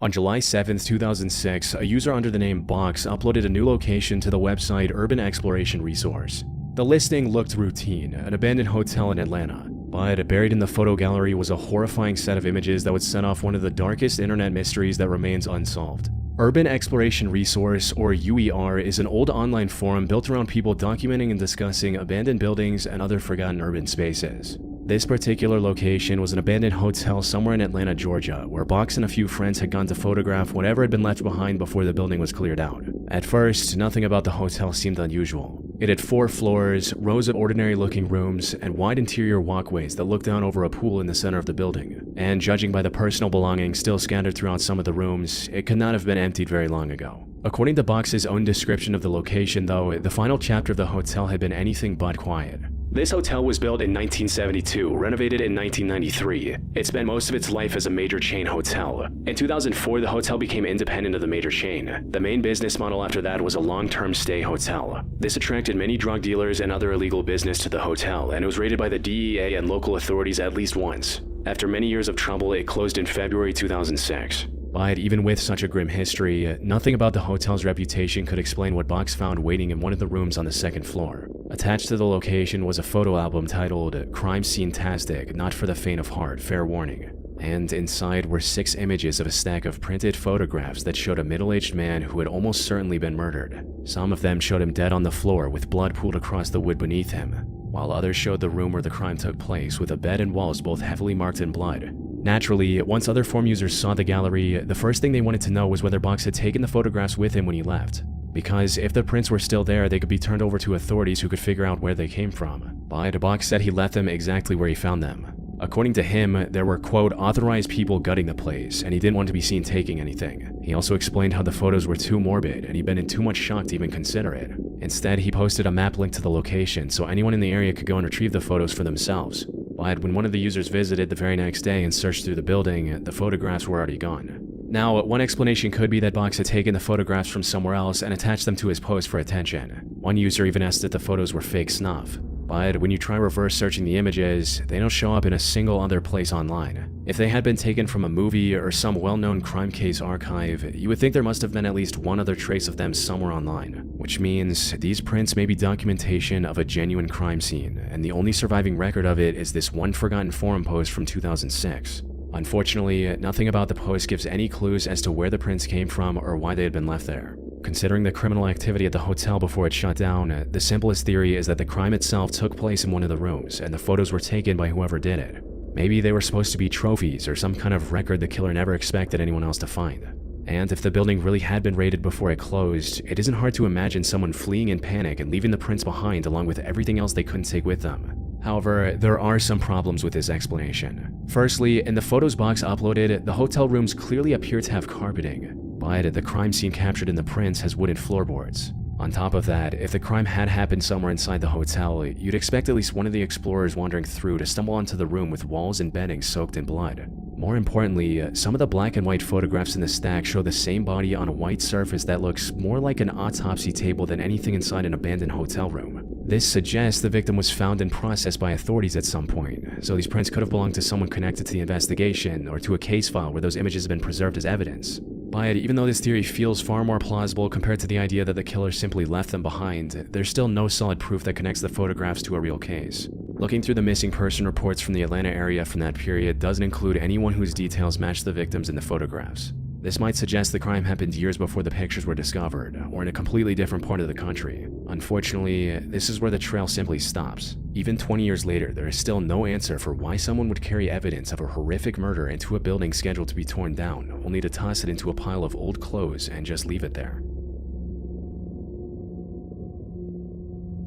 On July 7, 2006, a user under the name Box uploaded a new location to the website Urban Exploration Resource. The listing looked routine, an abandoned hotel in Atlanta, but buried in the photo gallery was a horrifying set of images that would set off one of the darkest internet mysteries that remains unsolved. Urban Exploration Resource, or UER, is an old online forum built around people documenting and discussing abandoned buildings and other forgotten urban spaces. This particular location was an abandoned hotel somewhere in Atlanta, Georgia, where Box and a few friends had gone to photograph whatever had been left behind before the building was cleared out. At first, nothing about the hotel seemed unusual. It had 4 floors, rows of ordinary-looking rooms, and wide interior walkways that looked down over a pool in the center of the building. And judging by the personal belongings still scattered throughout some of the rooms, it could not have been emptied very long ago. According to Box's own description of the location, though, the final chapter of the hotel had been anything but quiet. This hotel was built in 1972, renovated in 1993. It spent most of its life as a major chain hotel. In 2004, the hotel became independent of the major chain. The main business model after that was a long-term stay hotel. This attracted many drug dealers and other illegal business to the hotel, and it was raided by the DEA and local authorities at least once. After many years of trouble, it closed in February 2006. But even with such a grim history, nothing about the hotel's reputation could explain what Box found waiting in one of the rooms on the second floor. Attached to the location was a photo album titled "Crime Scene-tastic, Not for the Faint of Heart, Fair Warning." And inside were 6 images of a stack of printed photographs that showed a middle-aged man who had almost certainly been murdered. Some of them showed him dead on the floor with blood pooled across the wood beneath him, while others showed the room where the crime took place with a bed and walls both heavily marked in blood. Naturally, once other forum users saw the gallery, the first thing they wanted to know was whether Box had taken the photographs with him when he left. Because if the prints were still there, they could be turned over to authorities who could figure out where they came from. But Box said he left them exactly where he found them. According to him, there were, quote, authorized people gutting the place, and he didn't want to be seen taking anything. He also explained how the photos were too morbid, and he'd been in too much shock to even consider it. Instead, he posted a map link to the location so anyone in the area could go and retrieve the photos for themselves. But when one of the users visited the very next day and searched through the building, the photographs were already gone. Now, one explanation could be that Box had taken the photographs from somewhere else and attached them to his post for attention. One user even asked if the photos were fake snuff. But when you try reverse searching the images, they don't show up in a single other place online. If they had been taken from a movie or some well-known crime case archive, you would think there must have been at least one other trace of them somewhere online, which means these prints may be documentation of a genuine crime scene, and the only surviving record of it is this one forgotten forum post from 2006. Unfortunately, nothing about the post gives any clues as to where the prints came from or why they had been left there. Considering the criminal activity at the hotel before it shut down, the simplest theory is that the crime itself took place in one of the rooms and the photos were taken by whoever did it. Maybe they were supposed to be trophies or some kind of record the killer never expected anyone else to find. And if the building really had been raided before it closed, it isn't hard to imagine someone fleeing in panic and leaving the prints behind along with everything else they couldn't take with them. However, there are some problems with this explanation. Firstly, in the photos Box uploaded, the hotel rooms clearly appear to have carpeting, but the crime scene captured in the prints has wooden floorboards. On top of that, if the crime had happened somewhere inside the hotel, you'd expect at least one of the explorers wandering through to stumble onto the room with walls and bedding soaked in blood. More importantly, some of the black and white photographs in the stack show the same body on a white surface that looks more like an autopsy table than anything inside an abandoned hotel room. This suggests the victim was found and processed by authorities at some point, so these prints could have belonged to someone connected to the investigation or to a case file where those images have been preserved as evidence. But even though this theory feels far more plausible compared to the idea that the killer simply left them behind, there's still no solid proof that connects the photographs to a real case. Looking through the missing person reports from the Atlanta area from that period doesn't include anyone whose details match the victims in the photographs. This might suggest the crime happened years before the pictures were discovered, or in a completely different part of the country. Unfortunately, this is where the trail simply stops. Even 20 years later, there is still no answer for why someone would carry evidence of a horrific murder into a building scheduled to be torn down, only to toss it into a pile of old clothes and just leave it there.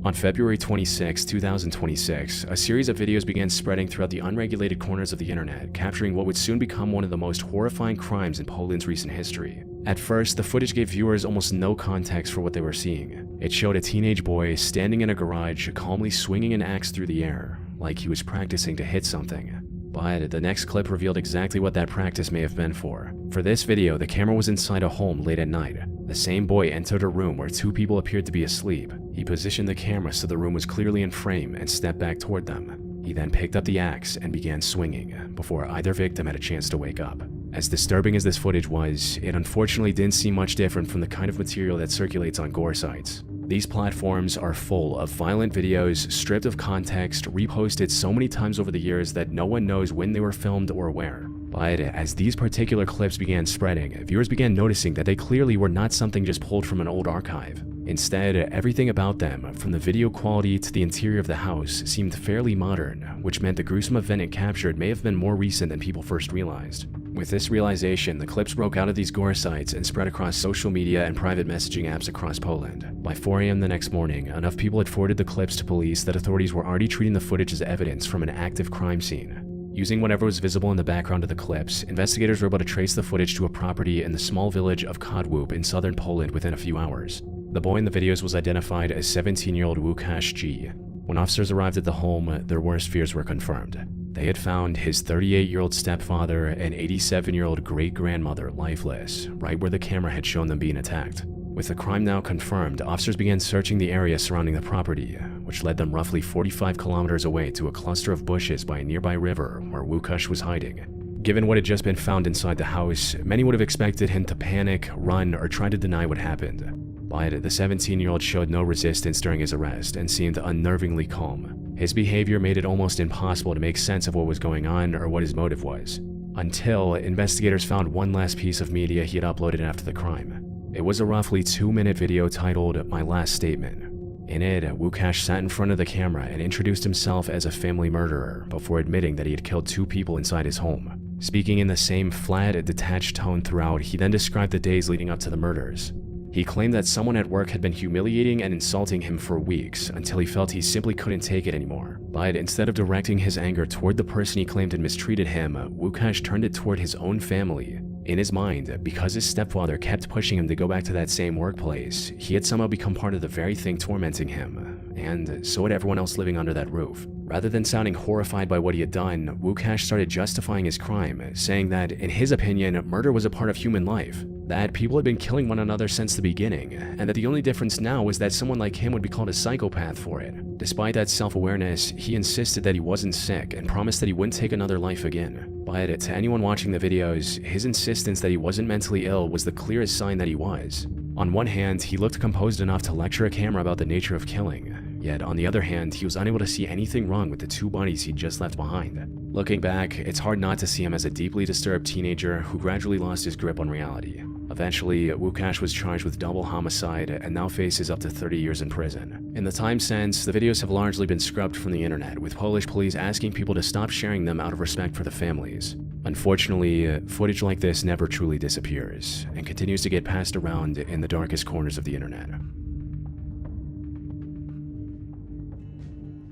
On February 26, 2026, a series of videos began spreading throughout the unregulated corners of the internet, capturing what would soon become one of the most horrifying crimes in Poland's recent history. At first, the footage gave viewers almost no context for what they were seeing. It showed a teenage boy standing in a garage, calmly swinging an axe through the air, like he was practicing to hit something. But the next clip revealed exactly what that practice may have been for. For this video, the camera was inside a home late at night. The same boy entered a room where 2 people appeared to be asleep. He positioned the camera so the room was clearly in frame and stepped back toward them. He then picked up the axe and began swinging, before either victim had a chance to wake up. As disturbing as this footage was, it unfortunately didn't seem much different from the kind of material that circulates on gore sites. These platforms are full of violent videos, stripped of context, reposted so many times over the years that no one knows when they were filmed or where. But as these particular clips began spreading, viewers began noticing that they clearly were not something just pulled from an old archive. Instead, everything about them, from the video quality to the interior of the house, seemed fairly modern, which meant the gruesome event it captured may have been more recent than people first realized. With this realization, the clips broke out of these gore sites and spread across social media and private messaging apps across Poland. By 4 a.m. the next morning, enough people had forwarded the clips to police that authorities were already treating the footage as evidence from an active crime scene. Using whatever was visible in the background of the clips, investigators were able to trace the footage to a property in the small village of Kodwóp in southern Poland within a few hours. The boy in the videos was identified as 17-year-old Łukasz G. When officers arrived at the home, their worst fears were confirmed. They had found his 38-year-old stepfather and 87-year-old great-grandmother lifeless, right where the camera had shown them being attacked. With the crime now confirmed, officers began searching the area surrounding the property, which led them roughly 45 kilometers away to a cluster of bushes by a nearby river where Łukasz was hiding. Given what had just been found inside the house, many would have expected him to panic, run, or try to deny what happened. But the 17-year-old showed no resistance during his arrest and seemed unnervingly calm. His behavior made it almost impossible to make sense of what was going on or what his motive was, until investigators found one last piece of media he had uploaded after the crime. It was a roughly 2-minute video titled "My Last Statement." In it, Łukasz sat in front of the camera and introduced himself as a family murderer before admitting that he had killed 2 people inside his home. Speaking in the same flat, detached tone throughout, he then described the days leading up to the murders. He claimed that someone at work had been humiliating and insulting him for weeks until he felt he simply couldn't take it anymore. But instead of directing his anger toward the person he claimed had mistreated him, Łukasz turned it toward his own family. In his mind, because his stepfather kept pushing him to go back to that same workplace, he had somehow become part of the very thing tormenting him, and so had everyone else living under that roof. Rather than sounding horrified by what he had done, Łukasz started justifying his crime, saying that, in his opinion, murder was a part of human life, that people had been killing one another since the beginning, and that the only difference now was that someone like him would be called a psychopath for it. Despite that self-awareness, he insisted that he wasn't sick and promised that he wouldn't take another life again. But to anyone watching the videos, his insistence that he wasn't mentally ill was the clearest sign that he was. On one hand, he looked composed enough to lecture a camera about the nature of killing, yet on the other hand, he was unable to see anything wrong with the 2 bodies he'd just left behind. Looking back, it's hard not to see him as a deeply disturbed teenager who gradually lost his grip on reality. Eventually, Łukasz was charged with double homicide and now faces up to 30 years in prison. In the time since, the videos have largely been scrubbed from the internet, with Polish police asking people to stop sharing them out of respect for the families. Unfortunately, footage like this never truly disappears, and continues to get passed around in the darkest corners of the internet.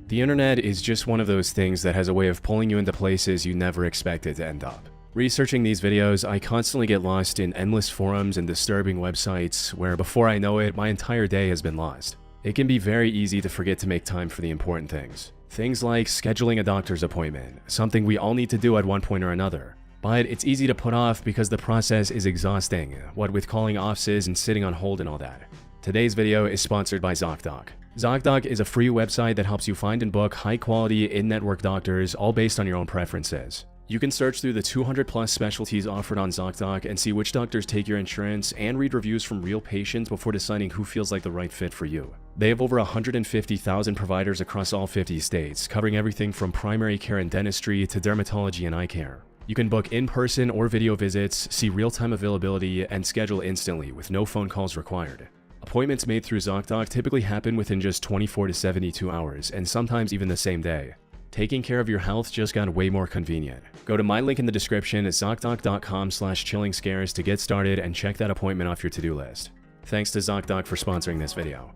The internet is just one of those things that has a way of pulling you into places you never expected to end up. Researching these videos, I constantly get lost in endless forums and disturbing websites where before I know it, my entire day has been lost. It can be very easy to forget to make time for the important things. Things like scheduling a doctor's appointment, something we all need to do at one point or another. But it's easy to put off because the process is exhausting, what with calling offices and sitting on hold and all that. Today's video is sponsored by ZocDoc. ZocDoc is a free website that helps you find and book high-quality, in-network doctors, all based on your own preferences. You can search through the 200+ specialties offered on ZocDoc and see which doctors take your insurance and read reviews from real patients before deciding who feels like the right fit for you. They have over 150,000 providers across all 50 states, covering everything from primary care and dentistry to dermatology and eye care. You can book in-person or video visits, see real-time availability, and schedule instantly with no phone calls required. Appointments made through ZocDoc typically happen within just 24 to 72 hours, and sometimes even the same day. Taking care of your health just got way more convenient. Go to my link in the description at ZocDoc.com/chillingscares to get started and check that appointment off your to-do list. Thanks to ZocDoc for sponsoring this video.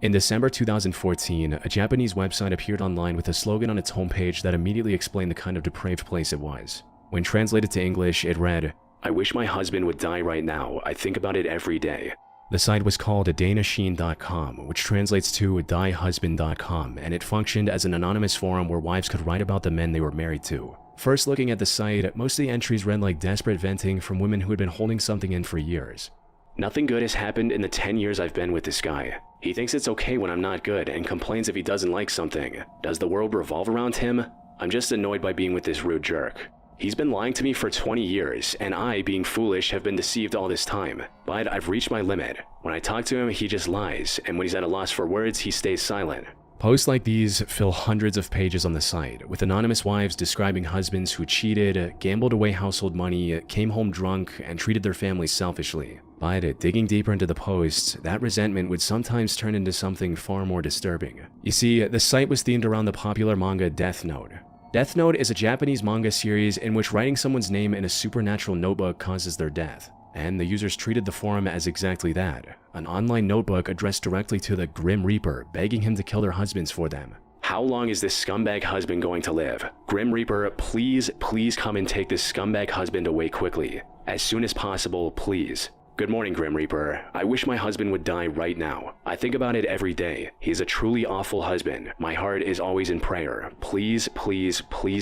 In December 2014, a Japanese website appeared online with a slogan on its homepage that immediately explained the kind of depraved place it was. When translated to English, it read, "I wish my husband would die right now. I think about it every day." The site was called danasheen.com, which translates to diehusband.com, and it functioned as an anonymous forum where wives could write about the men they were married to. First looking at the site, most of the entries read like desperate venting from women who had been holding something in for years. "Nothing good has happened in the 10 years I've been with this guy. He thinks it's okay when I'm not good and complains if he doesn't like something. Does the world revolve around him? I'm just annoyed by being with this rude jerk. He's been lying to me for 20 years, and I, being foolish, have been deceived all this time. But I've reached my limit. When I talk to him, he just lies, and when he's at a loss for words, he stays silent. Posts like these fill hundreds of pages on the site, with anonymous wives describing husbands who cheated, gambled away household money, came home drunk, and treated their families selfishly. But digging deeper into the posts, that resentment would sometimes turn into something far more disturbing. You see, the site was themed around the popular manga Death Note. Death Note is a Japanese manga series in which writing someone's name in a supernatural notebook causes their death. And the users treated the forum as exactly that, an online notebook addressed directly to the Grim Reaper, begging him to kill their husbands for them. How long is this scumbag husband going to live? Grim Reaper, please come and take this scumbag husband away quickly. As soon as possible, please. Good morning, Grim Reaper. I wish my husband would die right now. I think about it every day. He's a truly awful husband. My heart is always in prayer. Please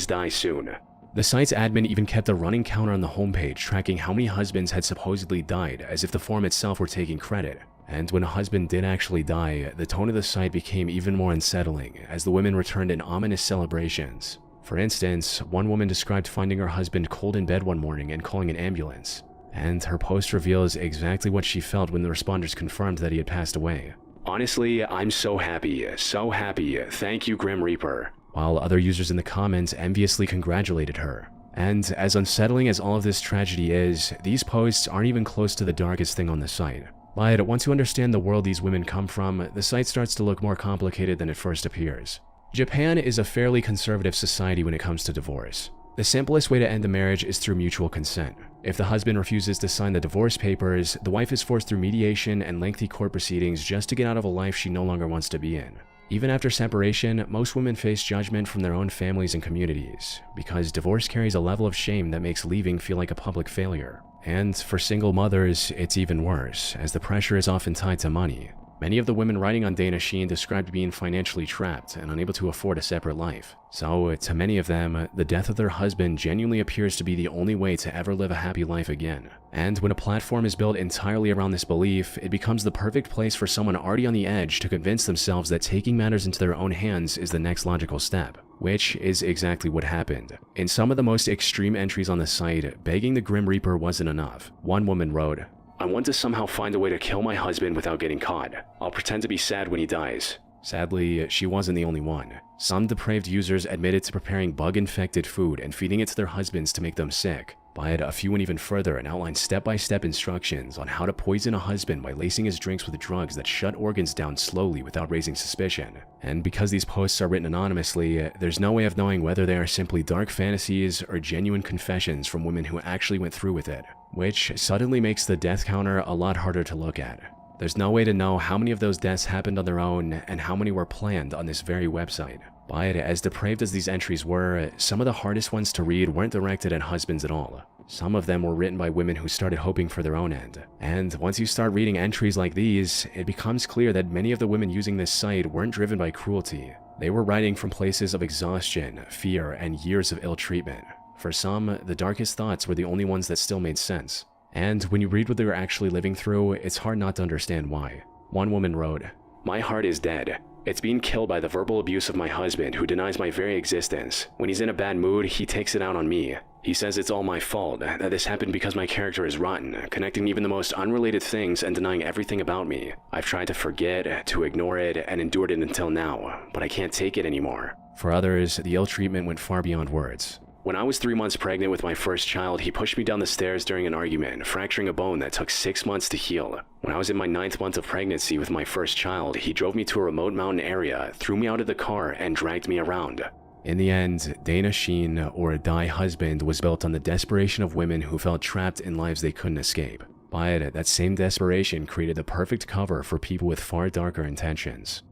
die soon. The site's admin even kept a running counter on the homepage tracking how many husbands had supposedly died, as if the forum itself were taking credit. And when a husband did actually die, the tone of the site became even more unsettling, as the women returned in ominous celebrations. For instance, one woman described finding her husband cold in bed one morning and calling an ambulance. And her post reveals exactly what she felt when the responders confirmed that he had passed away. Honestly, I'm so happy. Thank you, Grim Reaper. While other users in the comments enviously congratulated her. And as unsettling as all of this tragedy is, these posts aren't even close to the darkest thing on the site. But once you understand the world these women come from, the site starts to look more complicated than it first appears. Japan is a fairly conservative society when it comes to divorce. The simplest way to end a marriage is through mutual consent. If the husband refuses to sign the divorce papers, the wife is forced through mediation and lengthy court proceedings just to get out of a life she no longer wants to be in. Even after separation, most women face judgment from their own families and communities, because divorce carries a level of shame that makes leaving feel like a public failure. And for single mothers, it's even worse, as the pressure is often tied to money. Many of the women writing on Dana Sheen described being financially trapped and unable to afford a separate life. So, to many of them, the death of their husband genuinely appears to be the only way to ever live a happy life again. And when a platform is built entirely around this belief, it becomes the perfect place for someone already on the edge to convince themselves that taking matters into their own hands is the next logical step. Which is exactly what happened. In some of the most extreme entries on the site, begging the Grim Reaper wasn't enough. One woman wrote, "I want to somehow find a way to kill my husband without getting caught. I'll pretend to be sad when he dies." Sadly, she wasn't the only one. Some depraved users admitted to preparing bug-infected food and feeding it to their husbands to make them sick. But a few went even further and outlined step-by-step instructions on how to poison a husband by lacing his drinks with drugs that shut organs down slowly without raising suspicion. And because these posts are written anonymously, there's no way of knowing whether they are simply dark fantasies or genuine confessions from women who actually went through with it, which suddenly makes the death counter a lot harder to look at. There's no way to know how many of those deaths happened on their own and how many were planned on this very website. But as depraved as these entries were, some of the hardest ones to read weren't directed at husbands at all. Some of them were written by women who started hoping for their own end. And once you start reading entries like these, it becomes clear that many of the women using this site weren't driven by cruelty. They were writing from places of exhaustion, fear, and years of ill treatment. For some, the darkest thoughts were the only ones that still made sense. And when you read what they were actually living through, it's hard not to understand why. One woman wrote, "My heart is dead. It's being killed by the verbal abuse of my husband, who denies my very existence. When he's in a bad mood, he takes it out on me. He says it's all my fault, that this happened because my character is rotten, connecting even the most unrelated things and denying everything about me. I've tried to forget, to ignore it, and endured it until now, but I can't take it anymore." For others, the ill treatment went far beyond words. "When I was 3 months pregnant with my first child, he pushed me down the stairs during an argument, fracturing a bone that took 6 months to heal. When I was in my 9th month of pregnancy with my first child, he drove me to a remote mountain area, threw me out of the car, and dragged me around." In the end, Dana Sheen, or A Die Husband, was built on the desperation of women who felt trapped in lives they couldn't escape. But that same desperation created the perfect cover for people with far darker intentions.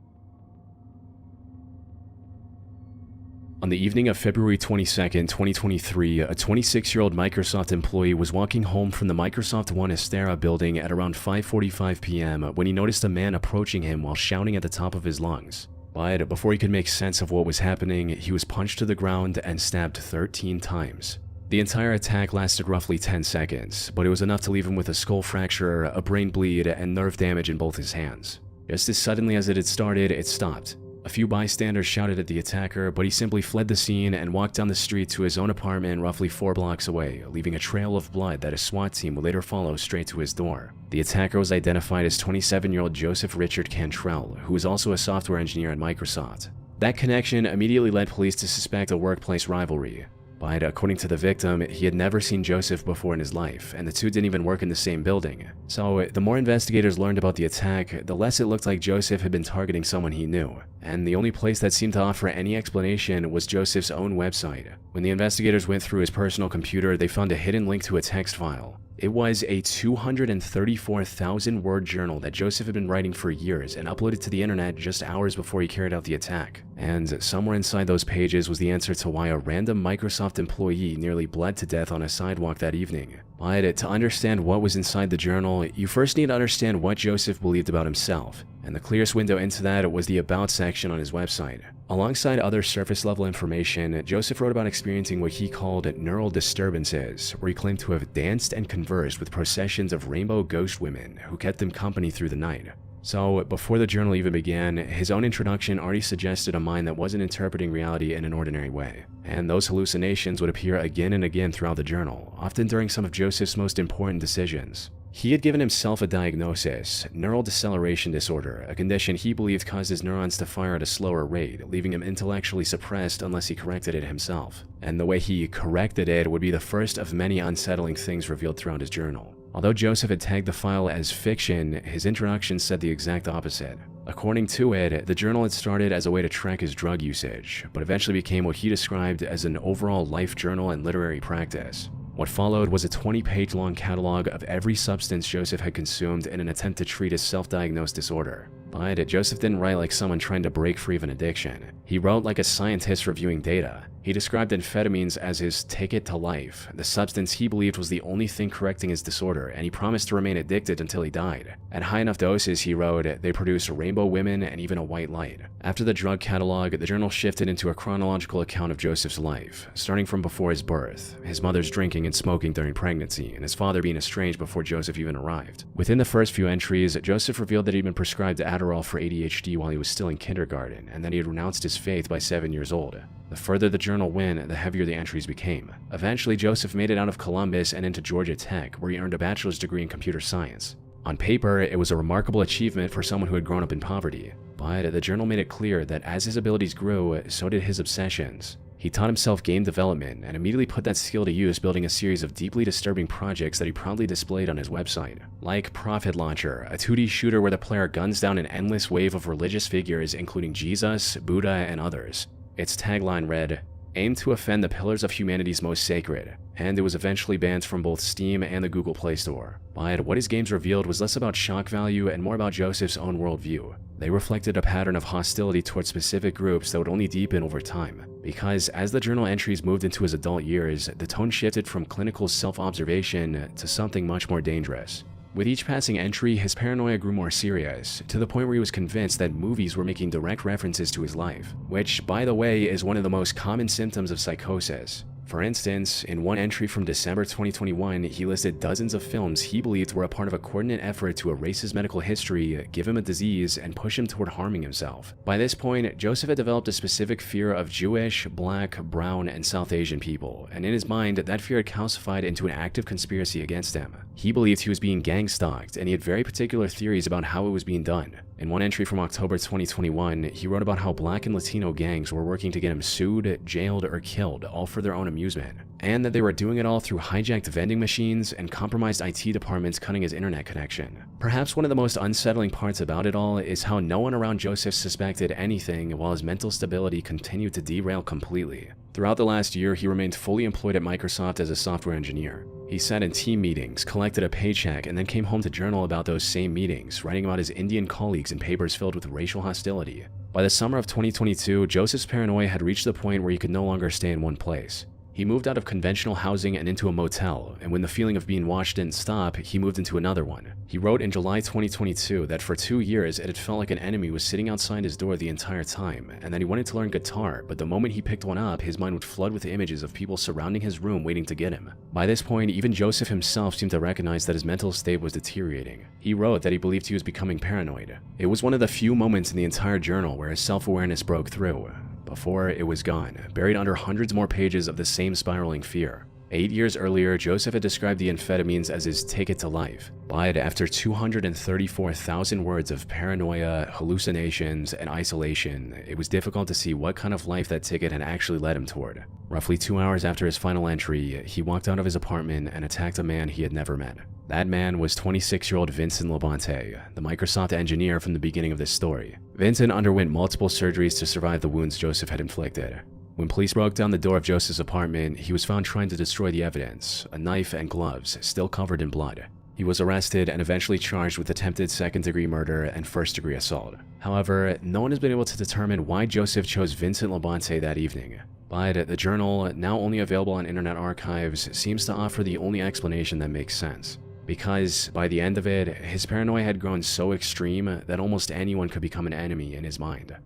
On the evening of February 22nd, 2023, a 26-year-old Microsoft employee was walking home from the Microsoft One Estera building at around 5:45 p.m. when he noticed a man approaching him while shouting at the top of his lungs. But before he could make sense of what was happening, he was punched to the ground and stabbed 13 times. The entire attack lasted roughly 10 seconds, but it was enough to leave him with a skull fracture, a brain bleed, and nerve damage in both his hands. Just as suddenly as it had started, it stopped. A few bystanders shouted at the attacker, but he simply fled the scene and walked down the street to his own apartment roughly 4 blocks away, leaving a trail of blood that a SWAT team would later follow straight to his door. The attacker was identified as 27-year-old Joseph Richard Cantrell, who was also a software engineer at Microsoft. That connection immediately led police to suspect a workplace rivalry. But according to the victim, he had never seen Joseph before in his life, and the two didn't even work in the same building. So the more investigators learned about the attack, the less it looked like Joseph had been targeting someone he knew. And the only place that seemed to offer any explanation was Joseph's own website. When the investigators went through his personal computer, they found a hidden link to a text file. It was a 234,000-word journal that Joseph had been writing for years and uploaded to the internet just hours before he carried out the attack. And somewhere inside those pages was the answer to why a random Microsoft employee nearly bled to death on a sidewalk that evening. But to understand what was inside the journal, you first need to understand what Joseph believed about himself. And the clearest window into that was the About section on his website. Alongside other surface-level information, Joseph wrote about experiencing what he called neural disturbances, where he claimed to have danced and conversed with processions of rainbow ghost women who kept him company through the night. So, before the journal even began, his own introduction already suggested a mind that wasn't interpreting reality in an ordinary way. And those hallucinations would appear again and again throughout the journal, often during some of Joseph's most important decisions. He had given himself a diagnosis, neural deceleration disorder, a condition he believed caused his neurons to fire at a slower rate, leaving him intellectually suppressed unless he corrected it himself. And the way he corrected it would be the first of many unsettling things revealed throughout his journal. Although Joseph had tagged the file as fiction, his introduction said the exact opposite. According to it, the journal had started as a way to track his drug usage, but eventually became what he described as an overall life journal and literary practice. What followed was a 20-page long catalog of every substance Joseph had consumed in an attempt to treat his self-diagnosed disorder. But Joseph didn't write like someone trying to break free of an addiction. He wrote like a scientist reviewing data. He described amphetamines as his ticket to life, the substance he believed was the only thing correcting his disorder, and he promised to remain addicted until he died. At high enough doses, he wrote, they produce rainbow women and even a white light. After the drug catalog, the journal shifted into a chronological account of Joseph's life, starting from before his birth, his mother's drinking and smoking during pregnancy, and his father being estranged before Joseph even arrived. Within the first few entries, Joseph revealed that he'd been prescribed Adderall for ADHD while he was still in kindergarten, and that he had renounced his faith by 7 years old. The further the journal went, the heavier the entries became. Eventually, Joseph made it out of Columbus and into Georgia Tech, where he earned a bachelor's degree in computer science. On paper, it was a remarkable achievement for someone who had grown up in poverty, but the journal made it clear that as his abilities grew, so did his obsessions. He taught himself game development and immediately put that skill to use building a series of deeply disturbing projects that he proudly displayed on his website. Like Prophet Launcher, a 2D shooter where the player guns down an endless wave of religious figures including Jesus, Buddha, and others. Its tagline read, "Aim to offend the pillars of humanity's most sacred," and it was eventually banned from both Steam and the Google Play Store. But what his games revealed was less about shock value and more about Joseph's own worldview. They reflected a pattern of hostility towards specific groups that would only deepen over time. Because as the journal entries moved into his adult years, the tone shifted from clinical self-observation to something much more dangerous. With each passing entry, his paranoia grew more serious, to the point where he was convinced that movies were making direct references to his life, which, by the way, is one of the most common symptoms of psychosis. For instance, in one entry from December 2021, he listed dozens of films he believed were a part of a coordinated effort to erase his medical history, give him a disease, and push him toward harming himself. By this point, Joseph had developed a specific fear of Jewish, Black, Brown, and South Asian people, and in his mind, that fear had calcified into an active conspiracy against him. He believed he was being gang-stalked, and he had very particular theories about how it was being done. In one entry from October 2021, he wrote about how Black and Latino gangs were working to get him sued, jailed, or killed, all for their own amusement, and that they were doing it all through hijacked vending machines and compromised IT departments cutting his internet connection. Perhaps one of the most unsettling parts about it all is how no one around Joseph suspected anything while his mental stability continued to derail completely. Throughout the last year, he remained fully employed at Microsoft as a software engineer. He sat in team meetings, collected a paycheck, and then came home to journal about those same meetings, writing about his Indian colleagues in papers filled with racial hostility. By the summer of 2022, Joseph's paranoia had reached the point where he could no longer stay in one place. He moved out of conventional housing and into a motel, and when the feeling of being watched didn't stop, he moved into another one. He wrote in July 2022 that for 2 years it had felt like an enemy was sitting outside his door the entire time, and that he wanted to learn guitar, but the moment he picked one up, his mind would flood with images of people surrounding his room waiting to get him. By this point, even Joseph himself seemed to recognize that his mental state was deteriorating. He wrote that he believed he was becoming paranoid. It was one of the few moments in the entire journal where his self-awareness broke through. Before it was gone, buried under hundreds more pages of the same spiraling fear. 8 years earlier, Joseph had described the amphetamines as his ticket to life. But after 234,000 words of paranoia, hallucinations, and isolation, it was difficult to see what kind of life that ticket had actually led him toward. Roughly 2 hours after his final entry, he walked out of his apartment and attacked a man he had never met. That man was 26-year-old Vincent Labonte, the Microsoft engineer from the beginning of this story. Vincent underwent multiple surgeries to survive the wounds Joseph had inflicted. When police broke down the door of Joseph's apartment, he was found trying to destroy the evidence, a knife and gloves, still covered in blood. He was arrested and eventually charged with attempted second-degree murder and first-degree assault. However, no one has been able to determine why Joseph chose Vincent Labonte that evening. But the journal, now only available on Internet Archives, seems to offer the only explanation that makes sense. Because, by the end of it, his paranoia had grown so extreme that almost anyone could become an enemy in his mind.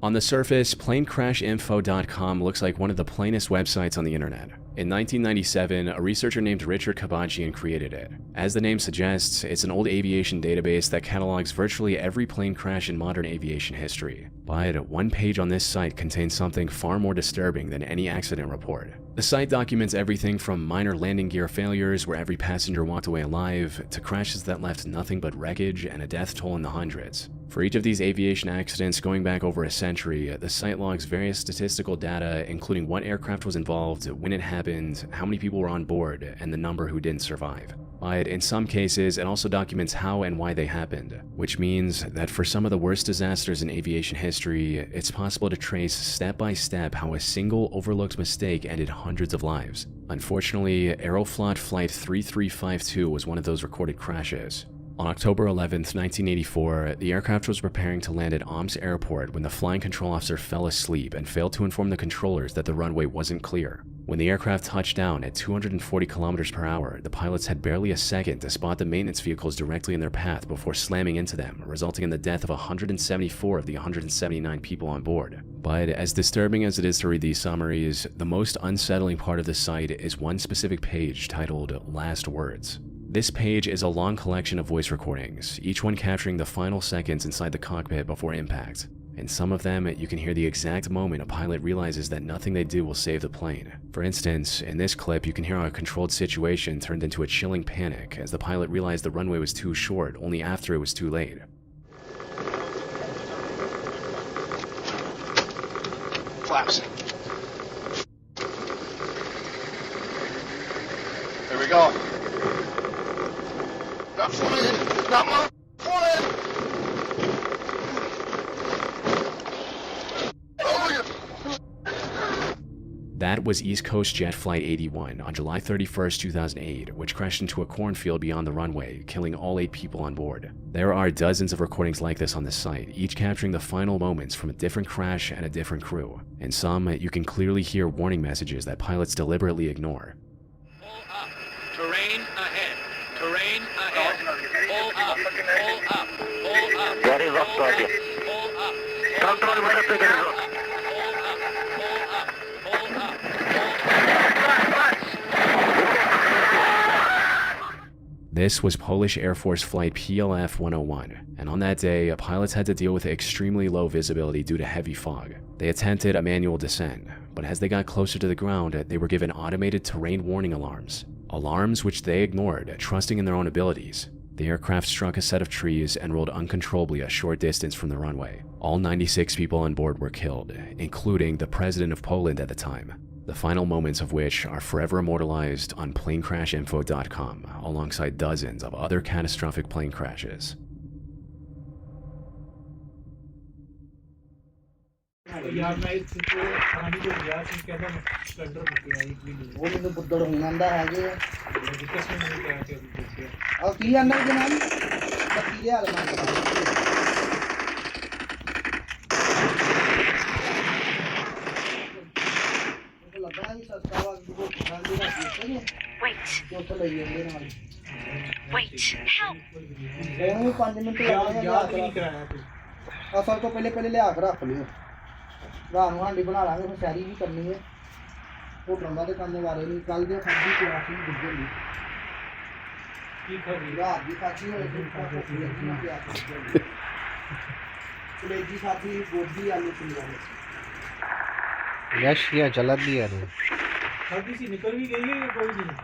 On the surface, planecrashinfo.com looks like one of the plainest websites on the internet. In 1997, a researcher named Richard Kabajian created it. As the name suggests, it's an old aviation database that catalogs virtually every plane crash in modern aviation history. But one page on this site contains something far more disturbing than any accident report. The site documents everything from minor landing gear failures where every passenger walked away alive, to crashes that left nothing but wreckage and a death toll in the hundreds. For each of these aviation accidents going back over a century, the site logs various statistical data, including what aircraft was involved, when it happened, how many people were on board, and the number who didn't survive. But in some cases, it also documents how and why they happened, which means that for some of the worst disasters in aviation history, it's possible to trace step by step how a single overlooked mistake ended hundreds of lives. Unfortunately, Aeroflot Flight 3352 was one of those recorded crashes. On October 11, 1984, the aircraft was preparing to land at Omsk Airport when the flying control officer fell asleep and failed to inform the controllers that the runway wasn't clear. When the aircraft touched down at 240 kilometers per hour, the pilots had barely a second to spot the maintenance vehicles directly in their path before slamming into them, resulting in the death of 174 of the 179 people on board. But as disturbing as it is to read these summaries, the most unsettling part of the site is one specific page titled Last Words. This page is a long collection of voice recordings, each one capturing the final seconds inside the cockpit before impact. In some of them, you can hear the exact moment a pilot realizes that nothing they do will save the plane. For instance, in this clip, you can hear how a controlled situation turned into a chilling panic as the pilot realized the runway was too short only after it was too late. Flaps. There we go. Not flying! Not flying! That was East Coast Jet Flight 81 on July 31, 2008, which crashed into a cornfield beyond the runway, killing all 8 people on board. There are dozens of recordings like this on the site, each capturing the final moments from a different crash and a different crew. In some, you can clearly hear warning messages that pilots deliberately ignore. Pull up. Terrain ahead. Terrain ahead. Pull up. Pull up. Pull up. That is up, Sergeant. Pull up. Control with the figure. This was Polish Air Force Flight PLF 101, and on that day, pilots had to deal with extremely low visibility due to heavy fog. They attempted a manual descent, but as they got closer to the ground, they were given automated terrain warning alarms. Alarms which they ignored, trusting in their own abilities. The aircraft struck a set of trees and rolled uncontrollably a short distance from the runway. All 96 people on board were killed, including the president of Poland at the time. The final moments of which are forever immortalized on planecrashinfo.com, alongside dozens of other catastrophic plane crashes. ਲੱਗਣਾ ਵੀ ਸਸਤਾ ਵਾ ਰੋਟੀ ਖਾਣ ਦੀ ਰਾਤੀ ਉੱਤੇ ਨੇ ਚੁੱਕ ਲਈ ਜਾਂਦੇ ਨਾਲ ਇਹਨੂੰ 5 ਮਿੰਟ ਲੱਗਣੇ ਯਾਦ ਨਹੀਂ ਕਰਾਇਆ ਤੂੰ ਅਸਲ ਤੋਂ ਪਹਿਲੇ ਲਿਆ ਕੇ ਰੱਖ ਲਿਓ ਰਾਤ ਨੂੰ ਹਾਂਡੀ ਬਣਾ ਲਾਂਗੇ ਫਿਰ ਸੈਰੀ ਵੀ ਕਰਨੀ ਹੈ ਹੋਟਲਾਂ ਦਾ ਤੇ ਕੰਮ ਵਾਲੇ ਨਹੀਂ ਕੱਲ ਦੇ ਖਾਦੀ ਪਿਆਸ ਨਹੀਂ ਡੁੱਬੇ ਨਹੀਂ ਕੀ ਖਾਦੀ ਰਾਤ ਦੀ ਖਾਦੀ ਹੋਏ ਤੇ ਕਲੇਜੀ ਖਾਦੀ ਗੋਭੀ ਆਲੂ ਪਿੰਗਾਲੇ ਯਸ਼ੀਆਂ ਚੱਲਦੀਆਂ ਨੇ ਖਾਦੀ ਸੀ ਨਿਕਲ ਵੀ ਗਈ ਹੈ ਕੋਈ ਨਹੀਂ